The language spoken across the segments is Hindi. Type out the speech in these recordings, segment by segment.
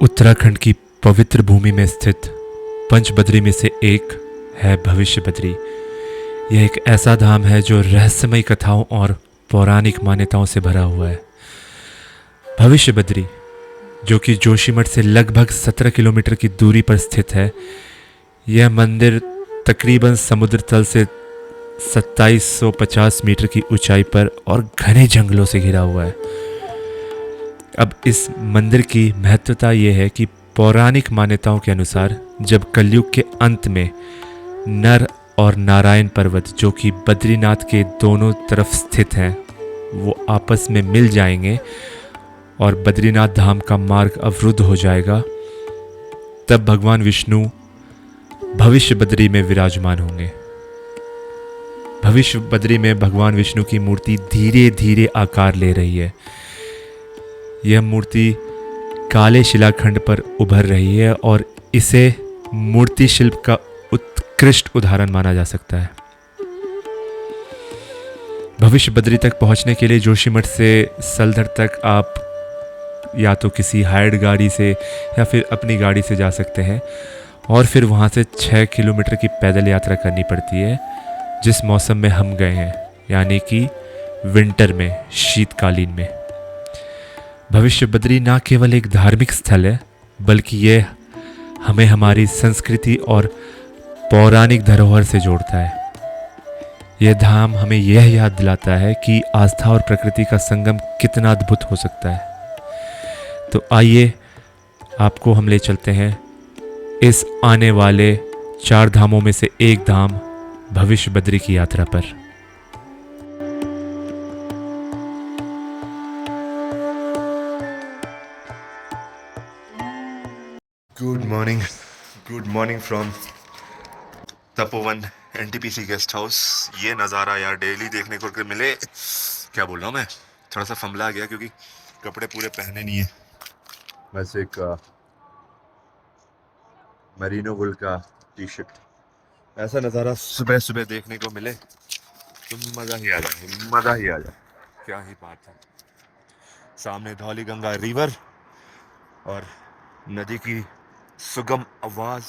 उत्तराखंड की पवित्र भूमि में स्थित पंचबद्री में से एक है भविष्य बद्री। यह एक ऐसा धाम है जो रहस्यमय कथाओं और पौराणिक मान्यताओं से भरा हुआ है। भविष्य बद्री, जो कि जोशीमठ से लगभग 17 किलोमीटर की दूरी पर स्थित है, यह मंदिर तकरीबन समुद्र तल से 2750 मीटर की ऊंचाई पर और घने जंगलों से घिरा हुआ है। अब इस मंदिर की महत्वता यह है कि पौराणिक मान्यताओं के अनुसार जब कलयुग के अंत में नर और नारायण पर्वत, जो कि बद्रीनाथ के दोनों तरफ स्थित हैं, वो आपस में मिल जाएंगे और बद्रीनाथ धाम का मार्ग अवरुद्ध हो जाएगा, तब भगवान विष्णु भविष्य बद्री में विराजमान होंगे। भविष्य बद्री में भगवान विष्णु की मूर्ति धीरे धीरे आकार ले रही है। यह मूर्ति काले शिलाखंड पर उभर रही है और इसे मूर्ति शिल्प का उत्कृष्ट उदाहरण माना जा सकता है। भविष्य बद्री तक पहुंचने के लिए जोशीमठ से सलधर तक आप या तो किसी हायर्ड गाड़ी से या फिर अपनी गाड़ी से जा सकते हैं और फिर वहां से 6 किलोमीटर की पैदल यात्रा करनी पड़ती है, जिस मौसम में हम गए हैं, यानी कि विंटर में, शीतकालीन में। भविष्य बद्री न केवल एक धार्मिक स्थल है, बल्कि यह हमें हमारी संस्कृति और पौराणिक धरोहर से जोड़ता है। यह धाम हमें यह याद दिलाता है कि आस्था और प्रकृति का संगम कितना अद्भुत हो सकता है। तो आइए आपको हम ले चलते हैं इस आने वाले 4 धामों में से एक धाम भविष्य बद्री की यात्रा पर। Good morning from Tapovan NTPC guest house. ये नज़ारा यार डेली देखने को मिले। क्या बोल रहा हूँ मैं, थोड़ा सा फंबला गया क्योंकि कपड़े पूरे पहने नहीं है, बस एक मरीनो वुल का टी शर्ट। ऐसा नज़ारा सुबह सुबह देखने को मिले तो मज़ा ही आ जाए। क्या ही बात है। सामने धौली गंगा रिवर और नदी की सुगम आवाज़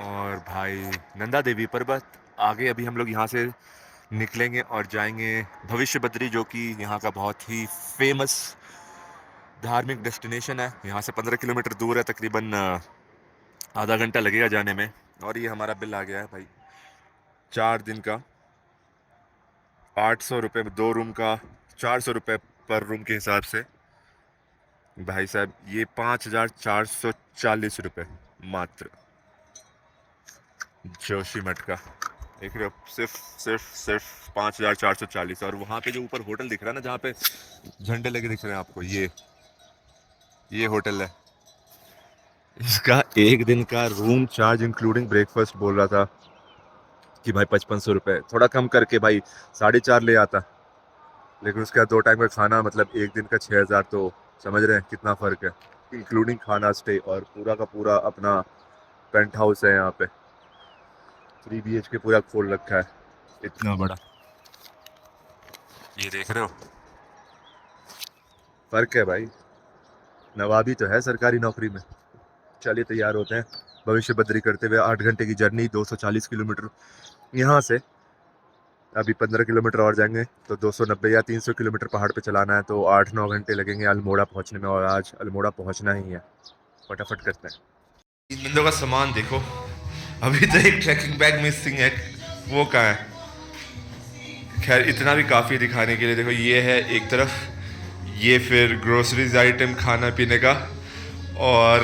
और भाई नंदा देवी पर्वत। आगे अभी हम लोग यहाँ से निकलेंगे और जाएंगे भविष्य बद्री, जो कि यहाँ का बहुत ही फेमस धार्मिक डेस्टिनेशन है। यहाँ से 15 किलोमीटर दूर है, तकरीबन आधा घंटा लगेगा जाने में। और ये हमारा बिल आ गया है भाई 4 दिन का 800 रुपये, 2 रूम का 400 रुपये पर रूम के हिसाब से। भाई साहब ये 5440 रुपये मात्र जोशीमठ का। देख रहे हो, सिर्फ 5440। और वहाँ पे जो ऊपर होटल दिख रहा है ना, जहाँ पे झंडे लगे दिख रहे हैं आपको, ये होटल है। इसका एक दिन का रूम चार्ज इंक्लूडिंग ब्रेकफास्ट बोल रहा था कि भाई 5500 रुपये, थोड़ा कम करके भाई 4.5 ले आता, लेकिन उसके बाद 2 टाइम का खाना, मतलब एक दिन का 6000। तो समझ रहे हैं कितना फ़र्क है, इंक्लूडिंग खाना, स्टे और पूरा का पूरा अपना पेंट हाउस है। यहाँ पे 3 BHK पूरा खोल रखा है, इतना बड़ा। ये देख रहे हो, फ़र्क है भाई। नवाबी तो है सरकारी नौकरी में। चलिए तैयार होते हैं भविष्य बद्री करते हुए। 8 घंटे की जर्नी, 240 किलोमीटर यहाँ से। अभी 15 किलोमीटर और जाएंगे तो 290 या 300 किलोमीटर पहाड़ पे चलाना है, तो 8-9 घंटे लगेंगे अल्मोड़ा पहुँचने में। और आज अल्मोड़ा पहुँचना ही है, फटाफट करते हैं। इन बंदों का सामान देखो, अभी तो एक ट्रैकिंग बैग मिसिंग है, वो कहाँ है। खैर इतना भी काफ़ी दिखाने के लिए। देखो ये है एक तरफ, ये फिर ग्रोसरीज आइटम, खाना पीने का, और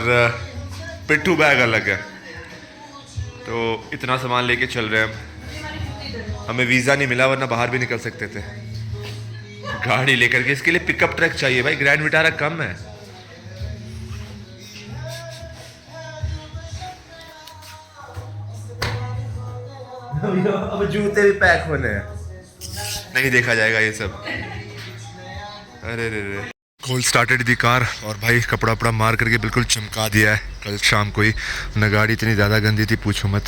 पिट्ठू बैग अलग है। तो इतना सामान लेके चल रहे हैं हम। हमें वीज़ा नहीं मिला, वरना बाहर भी निकल सकते थे गाड़ी लेकर के। इसके लिए पिकअप ट्रक चाहिए भाई, ग्रैंड विटारा कम है। अब जूते भी पैक होने हैं, नहीं देखा जाएगा ये सब। अरे रे कोल्ड स्टार्टेड दी कार, और भाई कपड़ा वपड़ा मार करके बिल्कुल चमका दिया है। कल शाम को ही न, गाड़ी इतनी ज़्यादा गंदी थी पूछो मत।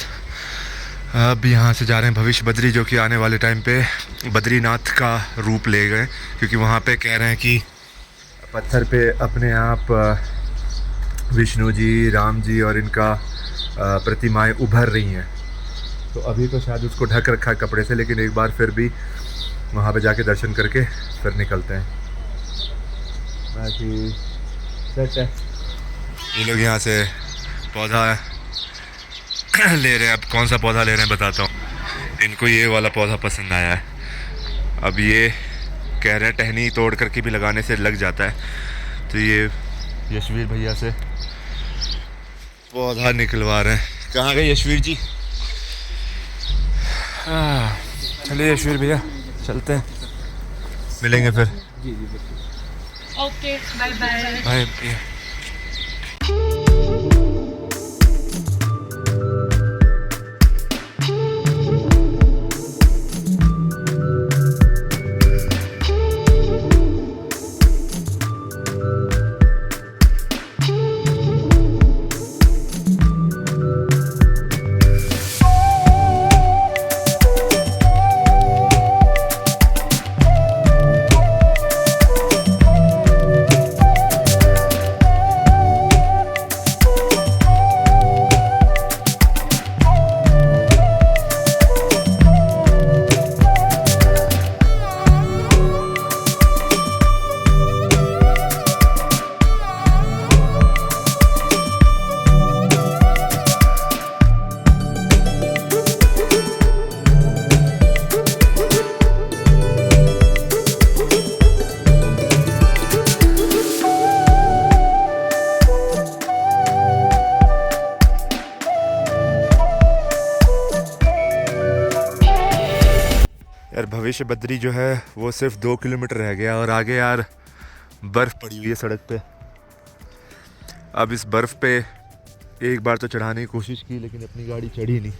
अब यहाँ से जा रहे हैं भविष्य बद्री, जो कि आने वाले टाइम पे बद्रीनाथ का रूप ले गए, क्योंकि वहाँ पे कह रहे हैं कि पत्थर पे अपने आप विष्णु जी, राम जी और इनका प्रतिमाएं उभर रही हैं। तो अभी तो शायद उसको ढक रखा है कपड़े से, लेकिन एक बार फिर भी वहाँ पे जाके दर्शन करके फिर निकलते हैं। बाकी सेट है। ये लोग यहाँ से पौधा ले रहे हैं। अब कौन सा पौधा ले रहे हैं बताता हूँ। इनको ये वाला पौधा पसंद आया है। अब ये कह रहे हैं टहनी तोड़ करके भी लगाने से लग जाता है। तो ये यशवीर भैया से पौधा निकलवा रहे हैं। कहाँ गए यशवीर जी? चलिए यशवीर भैया चलते हैं, मिलेंगे फिर। Okay, bye bye. बाय भैया। यार भविष्य बद्री जो है वो सिर्फ 2 किलोमीटर रह गया और आगे यार बर्फ़ पड़ी हुई है सड़क पे। अब इस बर्फ़ पे एक बार तो चढ़ाने की कोशिश की, लेकिन अपनी गाड़ी चढ़ी नहीं।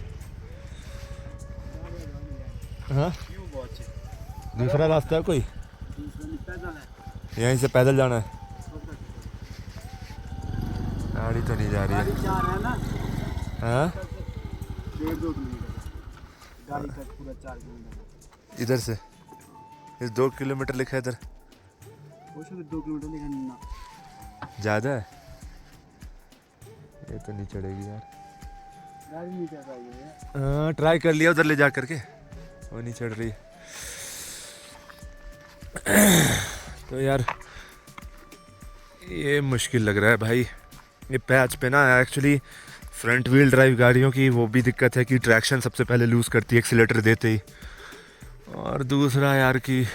हाँ, दूसरा रास्ता है कोई? यहीं से पैदल जाना है? गाड़ी तो नहीं जा रही है। हाँ, इधर से इस 2 किलोमीटर लिखा है इधर। 2 किलोमीटर लिखा ज़्यादा है, ये तो नहीं चढ़ेगी यार। गाड़ी नहीं चल रही है। हाँ, ट्राई कर लिया उधर ले जा करके, वो नहीं चढ़ रही। तो यार ये मुश्किल लग रहा है भाई। ये पैच पे ना एक्चुअली फ्रंट व्हील ड्राइव गाड़ियों की वो भी दिक्कत है कि ट्रैक्शन सबसे पहले लूज़ करती है एक्सीलेटर देते ही, और दूसरा यार कि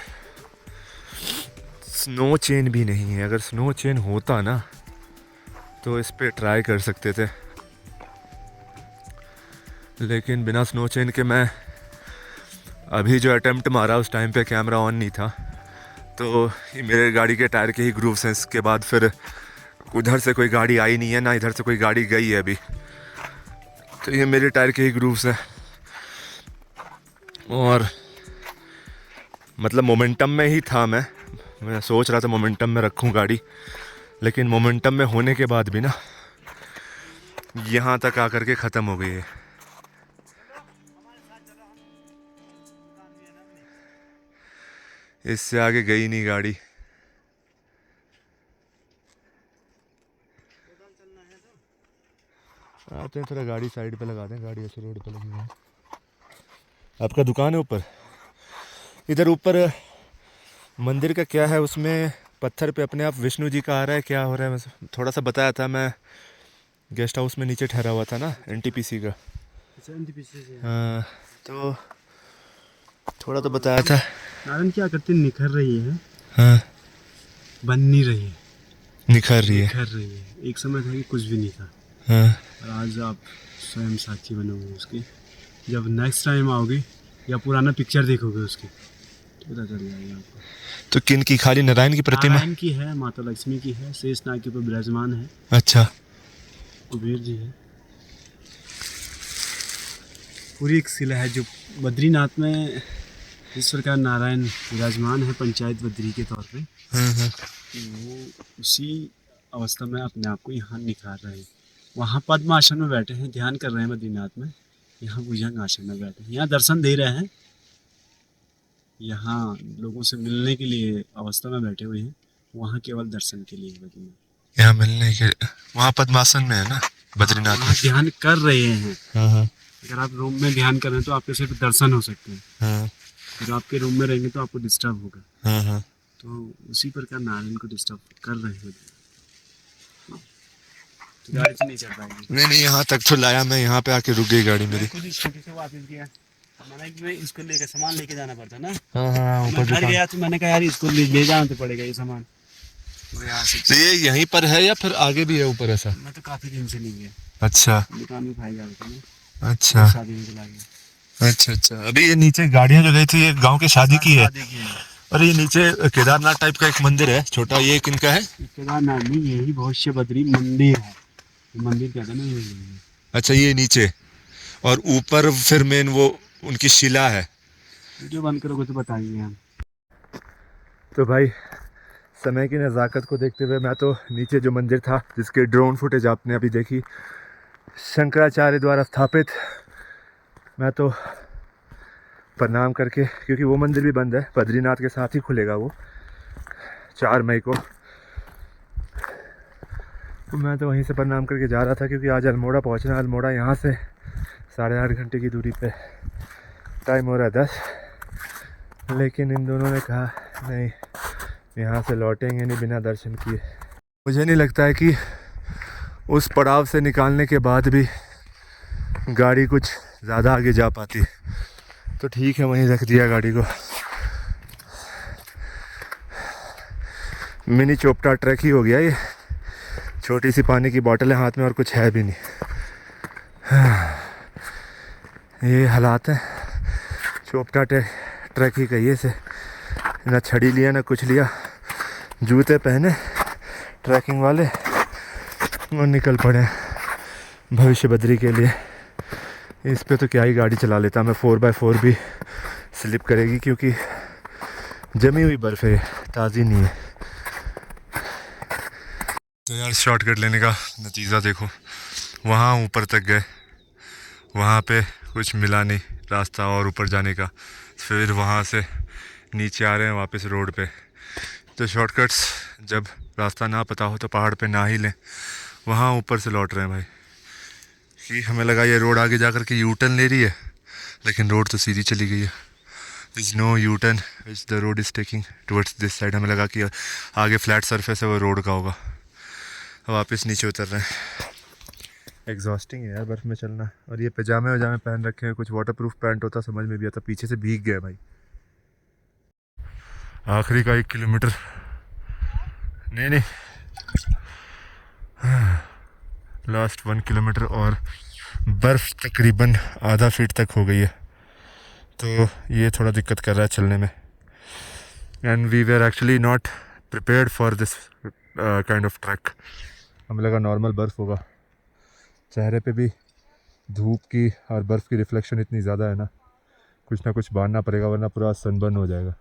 स्नो चेन भी नहीं है। अगर स्नो चेन होता ना तो इस पे ट्राई कर सकते थे, लेकिन बिना स्नो चेन के मैं अभी जो अटेम्प्ट मारा उस टाइम पे कैमरा ऑन नहीं था, तो ये मेरे गाड़ी के टायर के ही ग्रूव्स हैं। इसके बाद फिर उधर से कोई गाड़ी आई नहीं है, ना इधर से कोई गाड़ी गई है अभी, तो ये मेरे टायर के ही ग्रूव्स हैं। और मतलब मोमेंटम में ही था, मैं सोच रहा था मोमेंटम में रखूं गाड़ी, लेकिन मोमेंटम में होने के बाद भी ना यहाँ तक आकर के ख़त्म हो गई है। इससे आगे गई नहीं गाड़ी। आते हैं, थोड़ा गाड़ी साइड पे लगा दें, गाड़ी ऐसे रोड पे लगी है। आपका दुकान है ऊपर? इधर ऊपर मंदिर का क्या है, उसमें पत्थर पे अपने आप विष्णु जी का आ रहा है, क्या हो रहा है? थोड़ा सा बताया था, मैं गेस्ट हाउस में नीचे ठहरा हुआ था ना एनटीपीसी का। हाँ, तो थोड़ा तो बताया था। नारायण क्या करते, निखर रही है। हाँ, बन नहीं रही है, निखर रही है। निखर रही है। एक समय था कि कुछ भी नहीं था, हाँ, और आज आप स्वयं साक्षी बनोगे उसकी। जब नेक्स्ट टाइम आओगे या पुराना पिक्चर देखोगे उसकी तो पता चल जाएगा आपको। तो किन की? खाली नारायण की प्रतिमा? नारायण की है, माता लक्ष्मी की है, शेष नाग के ऊपर विराजमान है, अच्छा, कुबेर जी है। पूरी एक शिला है जो बद्रीनाथ में इस प्रकार नारायण विराजमान है पंचायत बद्री के तौर पे। वो उसी अवस्था में अपने आप को यहाँ निखार रहे हैं। वहाँ पद्म आसन में बैठे हैं, ध्यान कर रहे हैं बद्रीनाथ में। यहाँ भुजंग आसन में बैठे हैं, यहाँ दर्शन दे रहे हैं, यहाँ लोगों से मिलने के लिए अवस्था में बैठे हुए हैं। वहाँ केवल दर्शन के लिए बद्रीनाथ। यहाँ मिलने के वहाँ पद्मासन में है ना बद्रीनाथ वहाँ में। ध्यान कर रहे हैं। हाँ हाँ अगर आप रूम में ध्यान कर रहे हैं तो आपके सिर्फ दर्शन हो सकते हैं। हाँ अगर आपके रूम में रहेंगे तो आपको डिस्टर्ब होगा। हाँ हाँ। तो उसी प्रकार नारायण को डिस्टर्ब कर रहे हैं। तो गाड़ी से नहीं चल पाएगी। नहीं नहीं, यहाँ तक तो लाया मैं, यहाँ पे आके रुक गई गाड़ी मेरी। खुद स्कूटी से वापस गया। मैंने कि मैं इसको लेकर सामान लेके जाना पड़ता ना। हाँ हाँ मैं घर गया तो मैंने कहा यार इसको ले जाना तो पड़ेगा ये सामान। तो यहाँ से तो ये यहीं पर है या फिर आगे भी है ऊपर ऐसा? मैं तो काफी दिन से नहीं गया। अच्छा दुकान में खाई जा रही थी ना। अच्छा शादी में चला गया। अच्छा अच्छा। अभी ये नीचे गाड़ियाँ जो गई थी ये गांव की शादी की है। शादी की है। और ये नीचे केदारनाथ टाइप का एक मंदिर है छोटा, ये किनका है? केदारनाथ में यही भविष्य बद्री मंदिर है। मंदिर कहते हैं ना ये। अच्छा ये नीचे, और ऊपर फिर मेन वो उनकी शिला है। वीडियो बंद करोगे तो बताएंगे हम। तो भाई समय की नज़ाकत को देखते हुए मैं तो नीचे जो मंदिर था जिसके ड्रोन फुटेज आपने अभी देखी, शंकराचार्य द्वारा स्थापित, मैं तो प्रणाम करके, क्योंकि वो मंदिर भी बंद है, बद्रीनाथ के साथ ही खुलेगा वो 4 मई को, तो मैं तो वहीं से प्रणाम करके जा रहा था क्योंकि आज अल्मोड़ा पहुंचना। अल्मोड़ा यहाँ से 8.5 घंटे की दूरी पे, टाइम हो रहा है 10, लेकिन इन दोनों ने कहा नहीं यहाँ से लौटेंगे नहीं बिना दर्शन किए। मुझे नहीं लगता है कि उस पड़ाव से निकालने के बाद भी गाड़ी कुछ ज़्यादा आगे जा पाती, तो ठीक है वहीं रख दिया गाड़ी को। मिनी चोपटा ट्रैक ही हो गया ये, छोटी सी पानी की बोतल है हाथ में और कुछ है भी नहीं। ये हालात है, चोपटा ट्रैक ही कहिए से, ना छड़ी लिया ना कुछ लिया, जूते पहने ट्रैकिंग वाले और निकल पड़े भविष्य बद्री के लिए। इस पे तो क्या ही गाड़ी चला लेता मैं, 4x4 भी स्लिप करेगी क्योंकि जमी हुई बर्फ़ है, ताज़ी नहीं है। तो यार शॉर्टकट लेने का नतीजा देखो, वहाँ ऊपर तक गए, वहाँ पे कुछ मिला नहीं रास्ता और ऊपर जाने का, फिर वहाँ से नीचे आ रहे हैं वापस रोड पे। तो शॉर्टकट्स जब रास्ता ना पता हो तो पहाड़ पे ना ही लें, वहाँ ऊपर से लौट रहे हैं भाई। कि हमें लगा ये रोड आगे जा कर के यू टर्न ले रही है, लेकिन रोड तो सीधी चली गई है। There's no U-turn which the road is taking towards this side। हमें लगा कि आगे फ्लैट सरफेस है वो रोड का होगा। अब वापस नीचे उतर रहे हैं। एग्जॉस्टिंग है यार बर्फ़ में चलना, और ये पजामे वजामे पहन रखे हैं, कुछ वाटरप्रूफ पैंट होता समझ में भी आता, पीछे से भीग गए भाई। आखिरी का 1 किलोमीटर नहीं लास्ट 1 किलोमीटर, और बर्फ़ तकरीबन आधा फीट तक हो गई है, तो ये थोड़ा दिक्कत कर रहा है चलने में। And we were actually not prepared for this kind of track. हमें लगा नॉर्मल बर्फ़ होगा, चेहरे पे भी धूप की और बर्फ़ की रिफ्लेक्शन इतनी ज़्यादा है ना, कुछ ना कुछ बांधना पड़ेगा वरना पूरा सनबर्न हो जाएगा।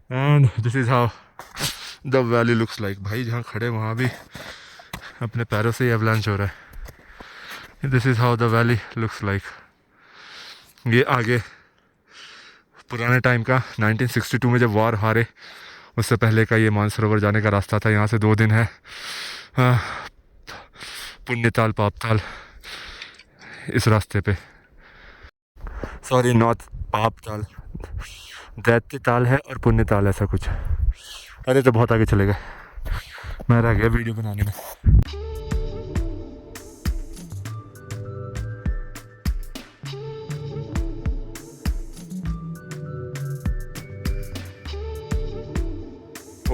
And this is how the valley looks like. भाई जहाँ खड़े वहाँ भी अपने पैरों से ही एवलांच हो रहा है। This is how the valley looks like. ये आगे पुराने टाइम का 1962 में जब वॉर हारे उससे पहले का ये मानसरोवर जाने का रास्ता था। यहाँ से 2 दिन है पुण्यताल पापताल इस रास्ते पे, सॉरी नॉट पापताल, दैत्यताल है और पुण्यताल ऐसा कुछ। अरे तो बहुत आगे चले गए, मैं रह गया वीडियो बनाने में।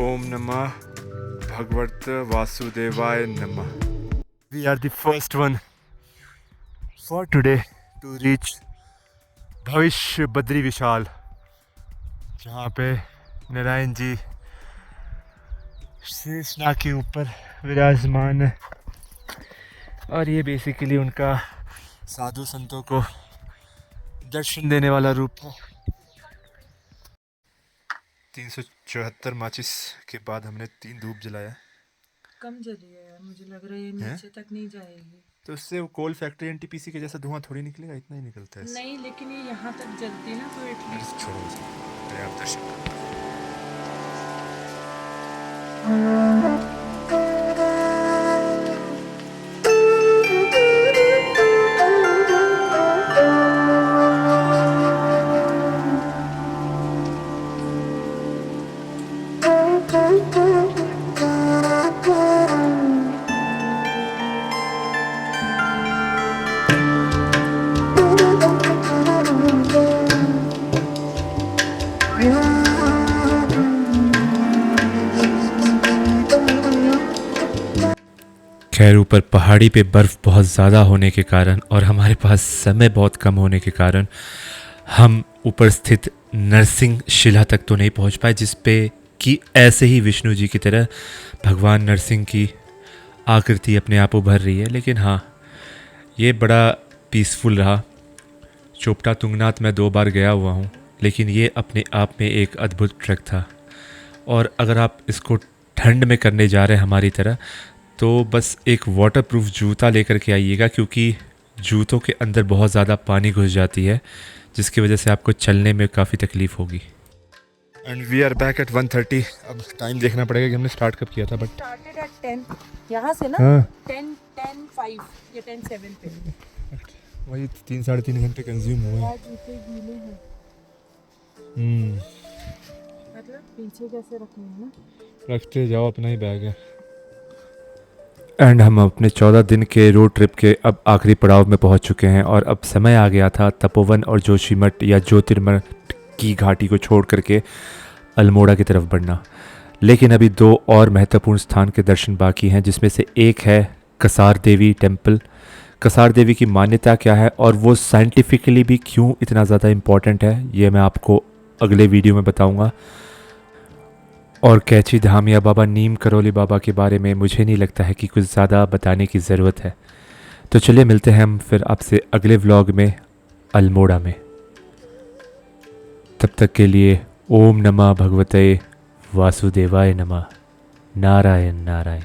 ओम नमः भगवत वासुदेवाय नमः। We are the first one for today to reach भविष्य बद्री विशाल, जहाँ पे नारायण जी शेषनाग के ऊपर विराजमान है, और ये बेसिकली उनका साधु संतों को दर्शन देने वाला रूप है। 374 माचिस के बाद हमने 3 धूप जलाया। कम जली है यार, मुझे लग रहा है ये नीचे तक नहीं जाएगी। तो उससे वो कोल फैक्ट्री एनटीपीसी के जैसा धुआं थोड़ी निकलेगा, इतना ही निकलता है। नहीं लेकिन ये यहाँ तक जलती ना तो एटलीस्ट छोड़ो उसे, पहले आप दर्शन करो। खैर ऊपर पहाड़ी पे बर्फ़ बहुत ज़्यादा होने के कारण और हमारे पास समय बहुत कम होने के कारण हम ऊपर स्थित नरसिंह शिला तक तो नहीं पहुंच पाए, जिस पे कि ऐसे ही विष्णु जी की तरह भगवान नरसिंह की आकृति अपने आप उभर रही है। लेकिन हाँ, ये बड़ा पीसफुल रहा। चोपटा तुंगनाथ मैं 2 बार गया हुआ हूँ, लेकिन ये अपने आप में एक अद्भुत ट्रैक था। और अगर आप इसको ठंड में करने जा रहे हैं हमारी तरह, तो बस एक वाटरप्रूफ जूता लेकर के आइएगा, क्योंकि जूतों के अंदर बहुत ज़्यादा पानी घुस जाती है, जिसकी वजह से आपको चलने में काफ़ी तकलीफ़ होगी। And we are back at 1:30। अब टाइम देखना पड़ेगा कि हमने स्टार्ट कब किया था, बट स्टार्टेड एट 10 यहाँ से ना। हाँ 10:05 या 10:07 पे। वही 3-3.5 घंटे कंज्यूम हुए। यार जूते गीले हैं, मतलब पीछे कैसे रखने हैं ना। रखते जाओ, अपना ही बैग है। एंड हम अपने 14 दिन के रोड ट्रिप के अब आखिरी पड़ाव में पहुंच चुके हैं और अब समय आ गया था तपोवन और जोशीमठ या ज्योतिर्मठ की घाटी को छोड़ करके अल्मोड़ा की तरफ बढ़ना। लेकिन अभी 2 और महत्वपूर्ण स्थान के दर्शन बाकी हैं, जिसमें से एक है कसार देवी टेम्पल। कसार देवी की मान्यता क्या है और वो साइंटिफिकली भी क्यों इतना ज़्यादा इम्पॉर्टेंट है, ये मैं आपको अगले वीडियो में बताऊंगा। और कैची धाम या बाबा नीम करोली बाबा के बारे में मुझे नहीं लगता है कि कुछ ज़्यादा बताने की ज़रूरत है। तो चलिए मिलते हैं हम फिर आपसे अगले व्लॉग में अल्मोड़ा में। तब तक के लिए ओम नमः भगवते वासुदेवाय नमः। नारायण नारायण।